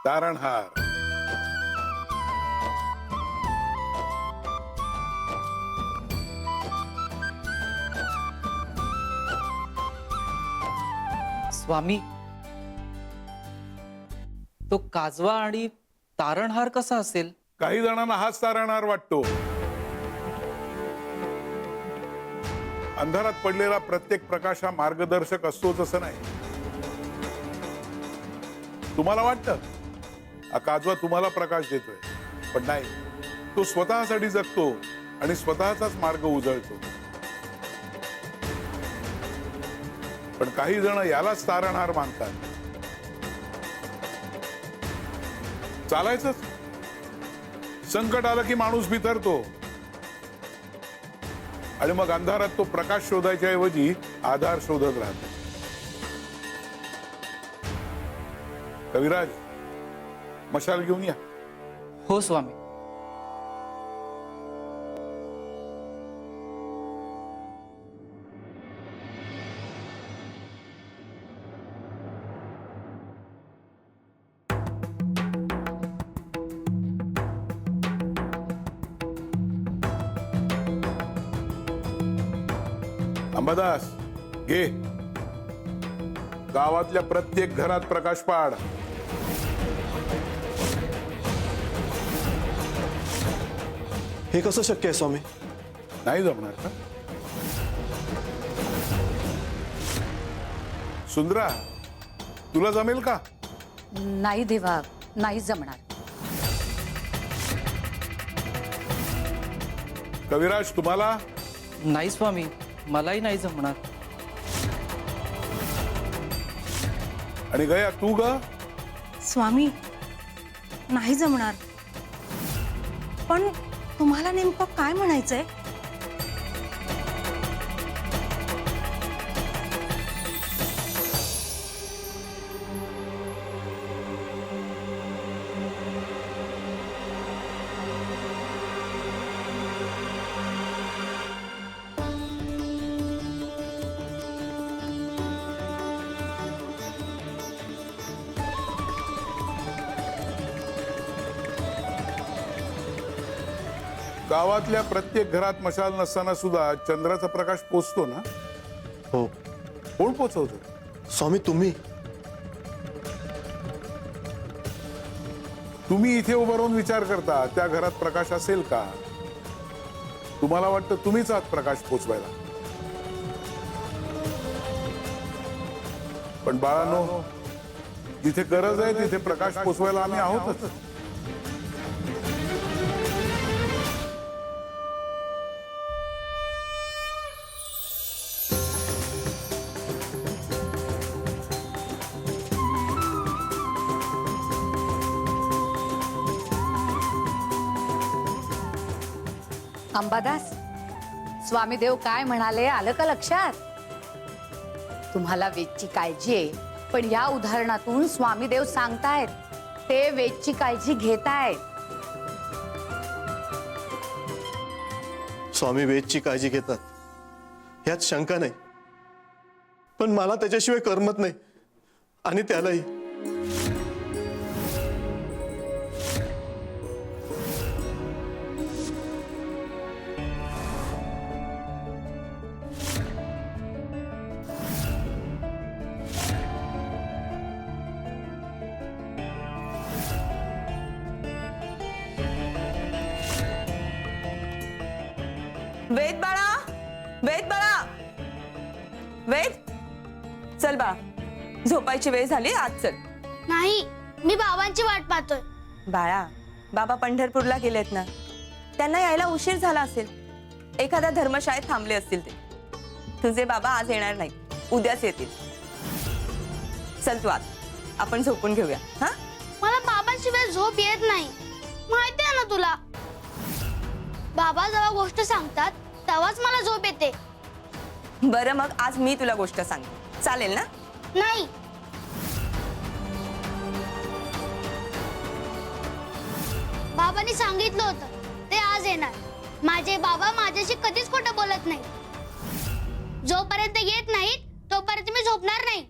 तारणहार. स्वामी, तो काजवा आणि तारणहार कसा असेल? काही जणांना हाच तारणहार वाटतो. अंधारात पडलेला प्रत्येक प्रकाश हा मार्गदर्शक असतोच असं नाही. तुम्हाला वाटतं हा काजवा तुम्हाला प्रकाश देतोय, पण नाही, तो स्वतःसाठी जगतो आणि स्वतःचाच मार्ग उजळतो. पण काही जण यालाच तारणहार मानतात. चालायचंच, संकट आलं की माणूस बिथरतो आणि मग अंधारात तो प्रकाश शोधायच्या ऐवजी आधार शोधत राहतो. कविराज, मशाल घेऊन या. हो स्वामी. अंबादास, घे. गावातल्या प्रत्येक घरात प्रकाश पाड. हे कसं शक्य आहे स्वामी? नाही जमणार का? सुंदरा, तुला जमेल का? नाही देवा, नाही जमणार. कविराज, तुम्हाला? नाही स्वामी, मलाही नाही जमणार. आणि गया, तू ग? स्वामी, नाही जमणार. पण तुम्हाला नेमकं काय म्हणायचंय? गावातल्या प्रत्येक घरात मशाल नसताना सुद्धा चंद्राचा प्रकाश पोचतो ना? हो कोण पोचवतो? स्वामी, तुम्ही. तुम्ही इथे उभं राहून विचार करता त्या घरात प्रकाश असेल का? तुम्हाला वाटतं तुम्हीच आहात प्रकाश पोचवायला. पण बाळांनो, जिथे गरज आहे तिथे प्रकाश पोचवायला आम्ही आहोतच. अंबादास, स्वामीदेव काय म्हणाले आलं का लक्षात? तुम्हाला वेदची काळजी आहे, पण या उदाहरणातून स्वामीदेव सांगतायत ते वेदची काळजी घेतायत. स्वामी वेदची काळजी घेतात यात शंका नाही, पण मला त्याच्याशिवाय करमत नाही. आणि त्यालाही. वेद बाळा, वेद बाळा, वेद, चल बा, झोपायची वेळ झाली, आज चल. नाही, मी बाबांची वाट पाहतोय. बाळा, बाबा पंढरपूरला गेलेत ना, त्यांना यायला उशीर झाला असेल. एखाद्या धर्मशाळेत थांबले असतील ते. तुझे बाबा आज येणार नाही, उद्याच येतील. चल तू आत, आपण झोपून घेऊया. हा, मला बाबांशिवाय झोप येत नाही, माहिती आहे ना तुला. बाबा जेव्हा गोष्ट सांगतात तेव्हाच मला झोप येते. बरं, मग आज मी तुला गोष्ट सांगते, चालेल ना? नाही, बाबांनी सांगितलं होतं ते आज येणार. माझे बाबा माझ्याशी कधीच खोटं बोलत नाही. जोपर्यंत येत नाहीत तोपर्यंत मी झोपणार नाही.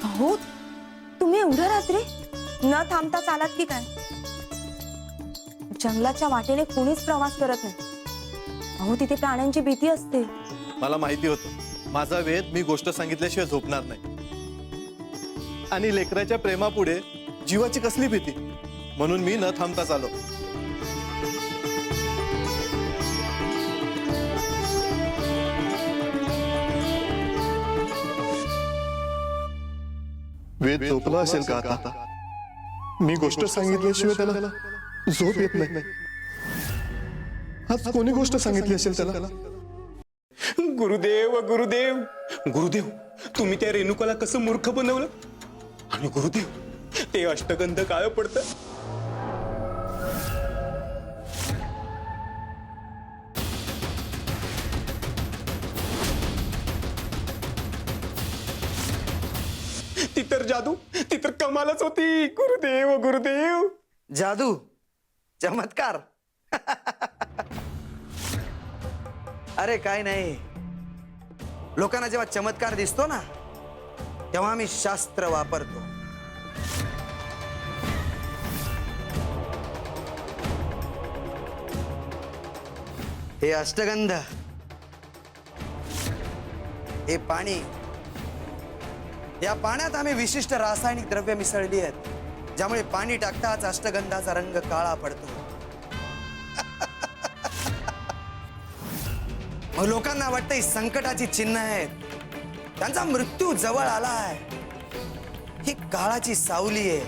हो, तुम्ही एवढ्या रात्री न थांबता चालात की काय? जंगलाच्या वाटेने कोणीच प्रवास करत नाही. अहो, तिथे प्राण्यांची भीती असते. मला माहिती होतं माझा वेद मी गोष्ट सांगितल्याशिवाय झोपणार नाही. आणि लेकराच्या प्रेमापुढे जीवाची कसली भीती, म्हणून मी न थांबताच आलो. वेद झोपला असेल का आता? मी गोष्ट सांगितल्याशिवाय त्याला झोप येत नाही. आज कोणी गोष्ट सांगितली असेल त्याला? गुरुदेव गुरुदेव गुरुदेव, तुम्ही त्या रेणुकाला कसं मूर्ख बनवलं. आणि गुरुदेव, ते अष्टगंध काळ पडतं. ती तर जादू, ती तर कमालच होती. गुरुदेव गुरुदेव. जादू, चमत्कार. अरे काय नाही, लोकांना जेव्हा चमत्कार दिसतो ना तेव्हा आम्ही शास्त्र वापरतो. हे अष्टगंध, हे पाणी, या पाण्यात आम्ही विशिष्ट रासायनिक द्रव्य मिसळली आहेत, ज्यामुळे पाणी टाकताच अष्टगंधाचा रंग काळा पडतो. मग लोकांना वाटतं ही संकटाची चिन्ह आहेत, त्यांचा मृत्यू जवळ आलाय, ही काळाची सावली आहे.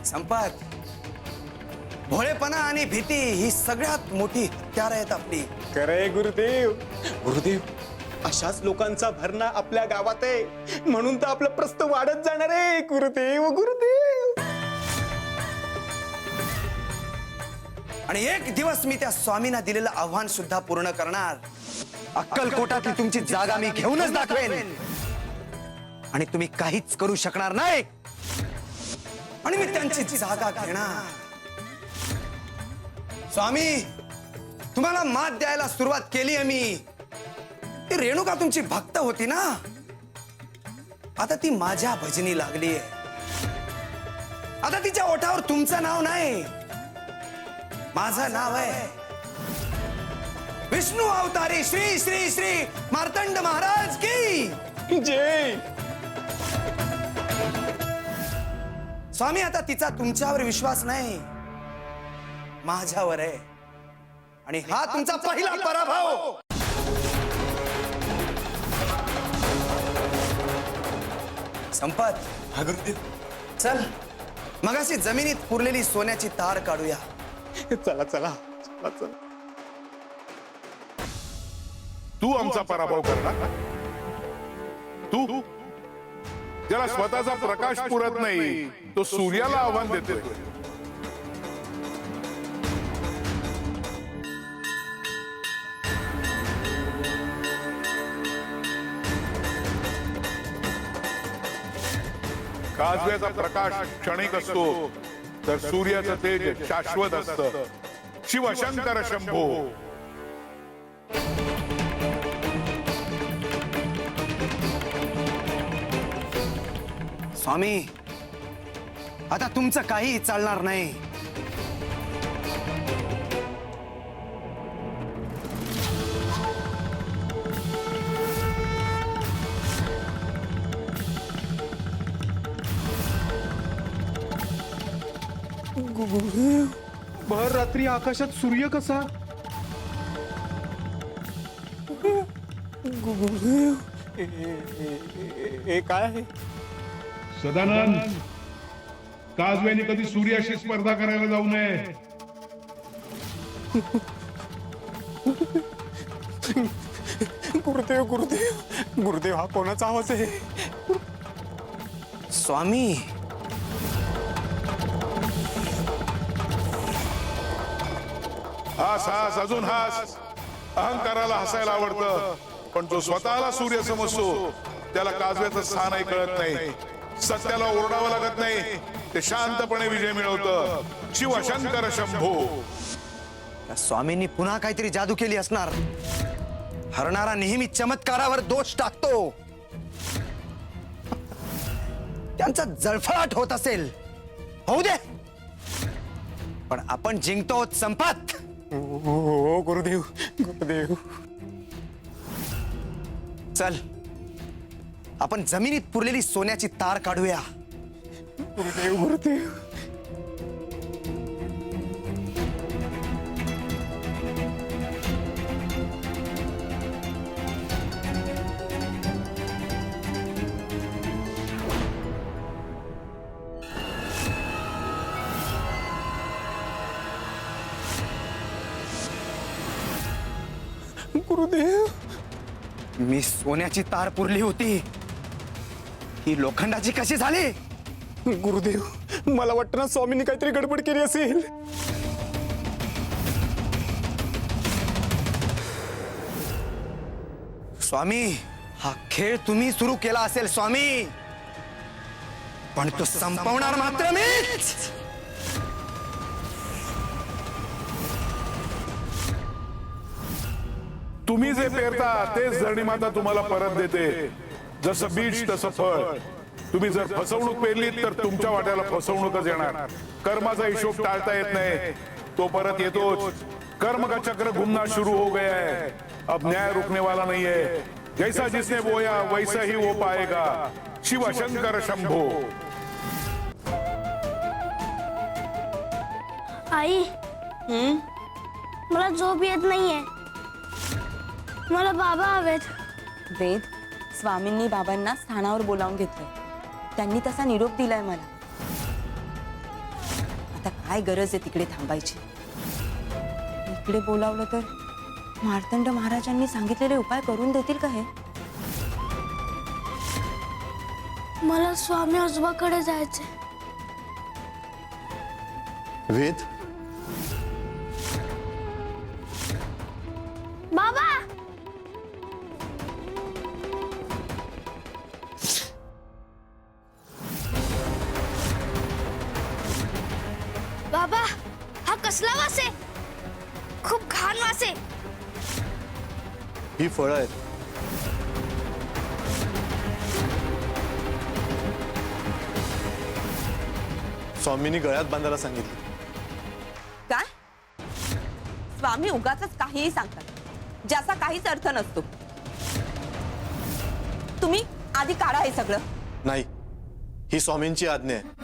संपत, भोळेपणा आणि भीती ही सगळ्यात मोठी हत्यार आहेत आपली. खरंय गुरुदेव. गुरुदेव, अशाच लोकांचा भरणा आपल्या गावात आहे, म्हणून तर आपलं प्रस्त वाढत जाणार आहे. गुरुदेव गुरुदेव. आणि एक दिवस मी त्या स्वामींना दिलेलं आव्हान सुद्धा पूर्ण करणार. अक्कलकोटातली तुमची जागा मी घेऊनच दाखवेन, आणि तुम्ही काहीच करू शकणार नाही. आणि मी त्यांची जागा घेणार. स्वामी, तुम्हाला मात द्यायला सुरुवात केली आहे मी. ती रेणुका तुमची भक्त होती ना, आता ती माझ्या भजनी लागली आहे. आता तिच्या ओठावर तुमचं नाव नाही, माझं नाव आहे. विष्णू अवतारी श्री श्री श्री मार्तंड महाराज की जय. स्वामी, आता तिचा तुमच्यावर विश्वास नाही, माझ्यावर आहे. आणि हा तुमचा पहिला पराभव. संपत, हा गुरुदेव. चल मगाशी जमिनीत पुरलेली सोन्याची तार काढूया. चला चला चला चला. तू आमचा पराभव करणार? तू ज्याला स्वतःचा प्रकाश पुरत नाही, तो सूर्याला आव्हान देतोय. काजव्याचा प्रकाश क्षणिक असतो, तर सूर्याचं तेज शाश्वत असतं. शिवशंकर शंभो. स्वामी, आता तुमचं काही चालणार नाही. भर रात्री आकाशात सूर्य कसा? गुरुदेव, हे काय आहे? सदानंद, काजव्याने कधी सूर्याशी स्पर्धा करायला जाऊ नये. गुरुदेव गुरुदेव गुरुदेव, हा कोणाचा आवाज आहे? स्वामी, हास हास, अजून हास. अहंकाराला हसायला आवडतं, पण जो स्वतःला सूर्य समजतो त्याला काजव्याचं स्थानही कळत नाही. सत्याला ओरडावं लागत नाही, ते शांतपणे विजय मिळवतं. शिवशंकर शंभो. त्या स्वामींनी पुन्हा काहीतरी जादू केली असणार. हरणारा नेहमी चमत्कारावर दोष टाकतो. त्यांचा जळफळाट होत असेल, होऊ दे, पण आपण जिंकतो संपत. हो गुरुदेव, गुरुदेव. चल, आपण जमिनीत पुरलेली सोन्याची तार काढूया. गुरुदेव, गुरुदेव. गुरुदेव, मी सोन्याची तार पुरली होती, ही लोखंडाची कशी झाली? गुरुदेव, मला वाटतं ना स्वामींनी काहीतरी गडबड केली असेल. स्वामी, हा खेळ तुम्ही सुरू केला असेल स्वामी, पण तो संपवणार मात्र मीच. तुम्ही जे पेरता तेच धरणी माता तुम्हाला परत देते. जसं बीज तसं फळ. तुम्ही जर फसवणूक पेरलीत तर तुमच्या वाट्याला फसवणूकच येणार. कर्माचा हिशोब टाळता येत नाही, तो परत येतोच. कर्म का चक्र घूमना शुरू हो गया है, अब न्याय रुकने वाला नहीं है. जैसा जिसने बोया वैसा ही वो पाएगा. शिव शंकर शंभो. आई मला झोप येत नाहीये, मला बाबा हवेत. वेद, स्वामींनी बाबांना स्थानावर बोलावून घेतलं. त्यांनी तसा निरोप दिलाय मला. आता काय गरज आहे तिकडे थांबायची? इकडे बोलावलं तर मार्तंड महाराजांनी सांगितलेले उपाय करून देतील का हे? मला स्वामी आजोबाकडे जायचंय. वेद, बाबा, बाबा, हा कसला वास आहे? खूप घाण वास आहे. ही फळं आहेत. स्वामींनी गळ्यात बांधायला सांगितलं. काय? स्वामी उगाच काहीही सांगतात, ज्याचा काहीच अर्थ नसतो. तुम्ही आधी काढा हे सगळं. नाही, ही स्वामींची आज्ञा आहे.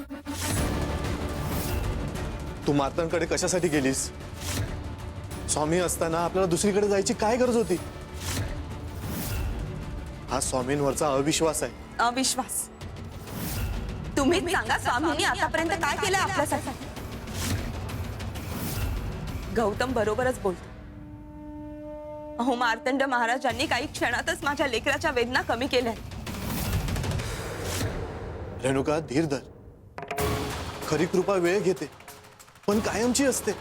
तू मार्तंडकडे कशासाठी गेलीस? स्वामी असताना आपल्याला दुसरीकडे जायची काय गरज होती? हा स्वामींवरचा अविश्वास आहे. अविश्वास? तुम्हीच सांगा, स्वामींनी आतापर्यंत काय केलं आपल्यासाठी? गौतम बरोबरच बोलतो. अहो, मार्तंड महाराजांनी काही क्षणातच माझ्या लेकराच्या वेदना कमी केल्या. रेणुका, धीर धर. खरी कृपा वेळ घेते, पण कायमची असते.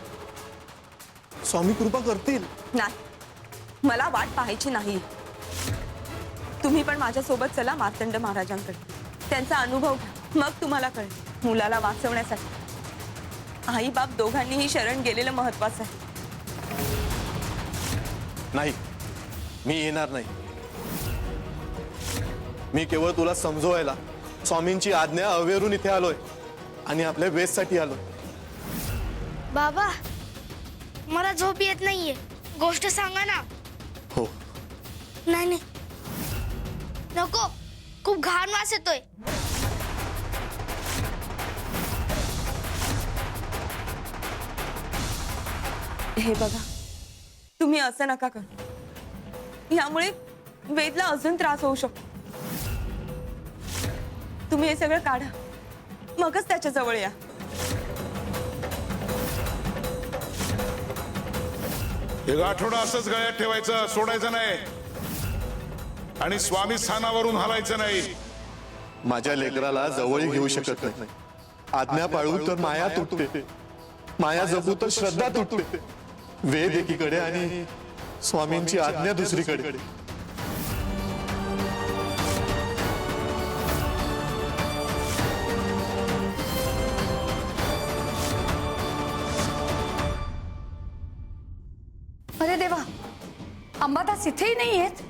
स्वामी कृपा करतील. नाही, मला वाट पाहायची नाही. तुम्ही पण माझ्यासोबत चला मार्तंड महाराजांकडे. त्यांचा अनुभव घ्या, मग तुम्हाला कळेल. मुलाला वाचवण्यासाठी आई बाप दोघांनीही शरण गेलेलं महत्वाचं आहे. नाही, मी येणार नाही. मी केवळ तुला समजवायला स्वामींची आज्ञा अवेरून इथे आलोय आणि आपल्या वेदसाठी आलोय. बाबा, मला झोप येत नाहीये, गोष्ट सांगा ना. हो, नाही नाही, नको, खूप घाण वास येतोय. हे बघा, तुम्ही असं नका करू. यामुळे वेदला अजून त्रास होऊ शकतो. तुम्ही हे सगळं काढा, मगच त्याच्या जवळ या. एक आठवडा असंच गळ्यात ठेवायचं, सोडायचं नाही. आणि स्वामी स्थानावरून हलायचं नाही. माझ्या लेकराला जवळ घेऊ शकत नाही. आज्ञा पाळू तर माया तुटते, माया जपू तर श्रद्धा तुटते. वेद एकीकडे आणि स्वामींची आज्ञा दुसरीकडे. अरे देवा, अंबादास इथेही नाही आहेत.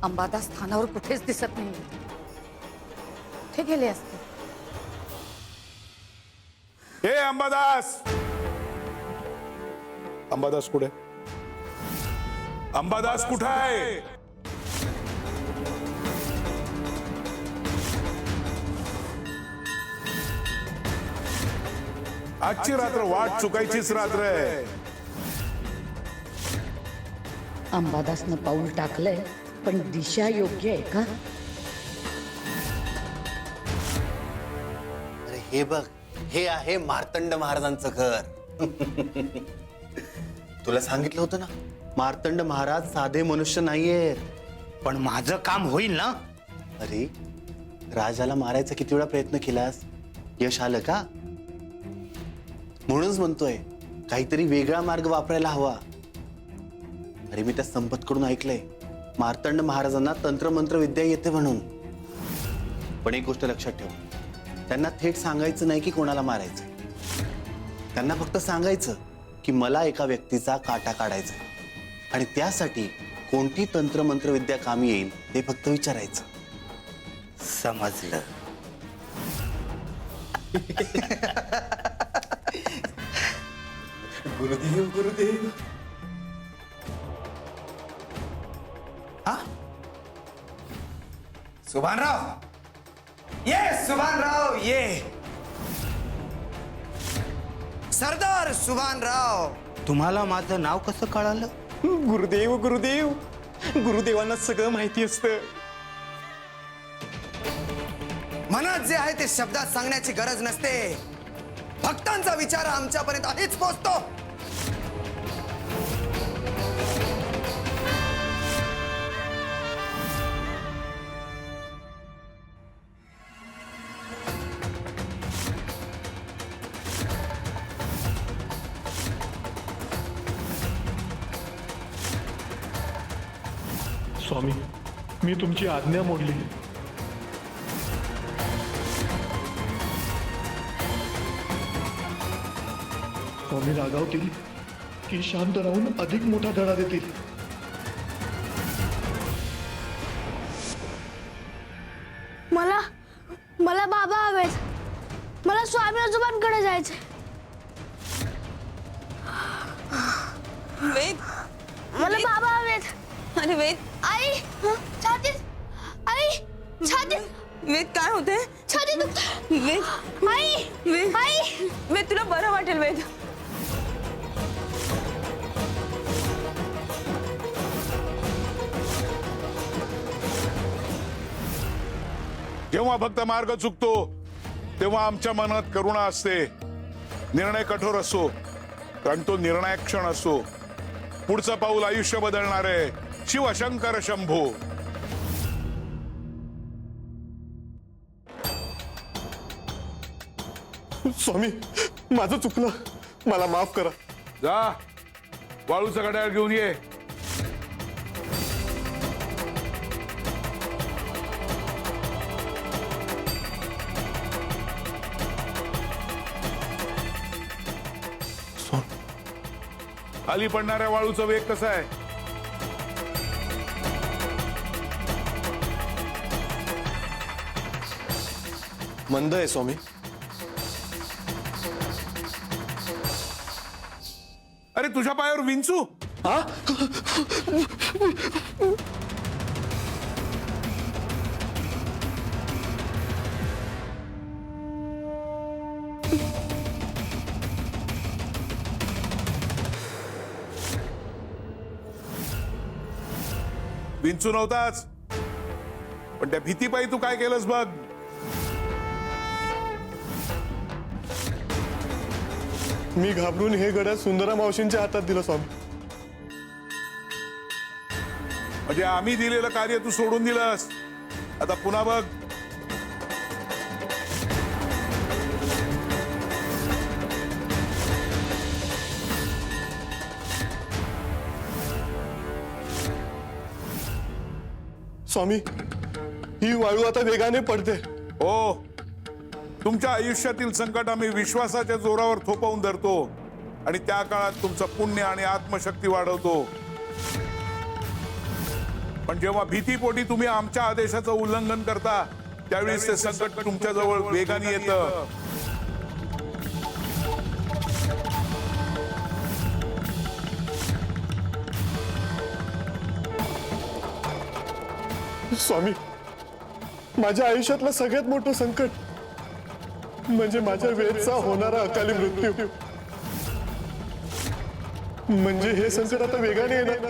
अंबादास स्थानावर कुठेच दिसत नाही. कुठे गेले असते? हे अंबादास, अंबादास कुठे? अंबादास कुठे आहे? आजची रात्र वाट चुकायचीच रात्र आहे. अंबादासनं पाऊल टाकलंय, पण दिशा योग्य आहे का? अरे हे बघ, हे आहे मार्तंड महाराजांचं घर. तुला सांगितलं होतं ना, मार्तंड महाराज साधे मनुष्य नाहीयेत. पण माझं काम होईल ना? अरे राजाला मारायचा किती वेळा प्रयत्न केलास, यश आलं का? म्हणूनच म्हणतोय काहीतरी वेगळा मार्ग वापरायला हवा. अरे मी त्या संपतकडून ऐकलंय मार्तंड महाराजांना तंत्रमंत्र विद्या येते म्हणून. पण एक गोष्ट लक्षात ठेव, त्यांना थेट सांगायचं नाही की कोणाला मारायचं. त्यांना फक्त सांगायचं की मला एका व्यक्तीचा काटा काढायचा आहे आणि त्यासाठी कोणती तंत्रमंत्र विद्या कामी येईल ते फक्त विचारायचं. समजलं. गुरुदेव गुरुदेव. हा? सुभानराव, ये सुभानराव, ये. सरदार सुभानराव. तुम्हाला माझं नाव कसं कळालं? गुरुदेव गुरुदेव, गुरुदेवांना सगळं माहिती असतं. मनात जे आहे ते शब्दात सांगण्याची गरज नसते. भक्तांचा विचार आमच्यापर्यंत आधीच पोहोचतो. स्वामी, मी तुमची आज्ञा मोडली. स्वामी रागावतील की शांत राहून अधिक मोठा धडा देतील? मला मला बाबा हवेत. मला स्वामी आजोबांकडे जायचंय. वेद, मला बाबा हवेत. अरे वेद, आई, छातीत. आई, छातीत. वेद काय होते? छातीत दुखतंय. वेद, आई, वेद, आई. वेद तुला बरं वाटेल वेद. जेव्हा भक्त मार्ग चुकतो तेव्हा आमच्या मनात करुणा असते. निर्णय कठोर असतो कारण तो निर्णायक क्षण असतो. पुढचं पाऊल आयुष्य बदलणारे शिवशंकर शंभू. स्वामी, माझं चुकलं, मला माफ करा. जा, वाळूचं घड्याळ घेऊन ये. खाली पडणाऱ्या वाळूचा वेग कसा आहे? मंद आहे स्वामी. अरे तुझ्या पायावर विंचू? हा? विंचू नव्हताच, पण त्या भीतीपायी तू काय केलंस बघ. मी घाबरून हे घड्याळ सुंदरा मावशींच्या हातात दिलं स्वामी. म्हणजे आम्ही दिलेलं कार्य तू सोडून दिलंस. आता पुन्हा बघ. स्वामी, ही वाळू आता वेगाने पडते. हो, तुमच्या आयुष्यातील संकट आम्ही विश्वासाच्या जोरावर थोपवून धरतो. आणि त्या काळात तुमचं पुण्य आणि आत्मशक्ती वाढवतो. पण जेव्हा भीतीपोटी तुम्ही आमच्या आदेशाचं उल्लंघन करता त्यावेळेस ते संकट तुमच्या जवळ वेगाने येतं. स्वामी, माझ्या आयुष्यातलं सगळ्यात मोठं संकट म्हणजे माझ्या वेदचा होणारा अकाली मृत्यू. म्हणजे हे संकट आता वेगाने येणार.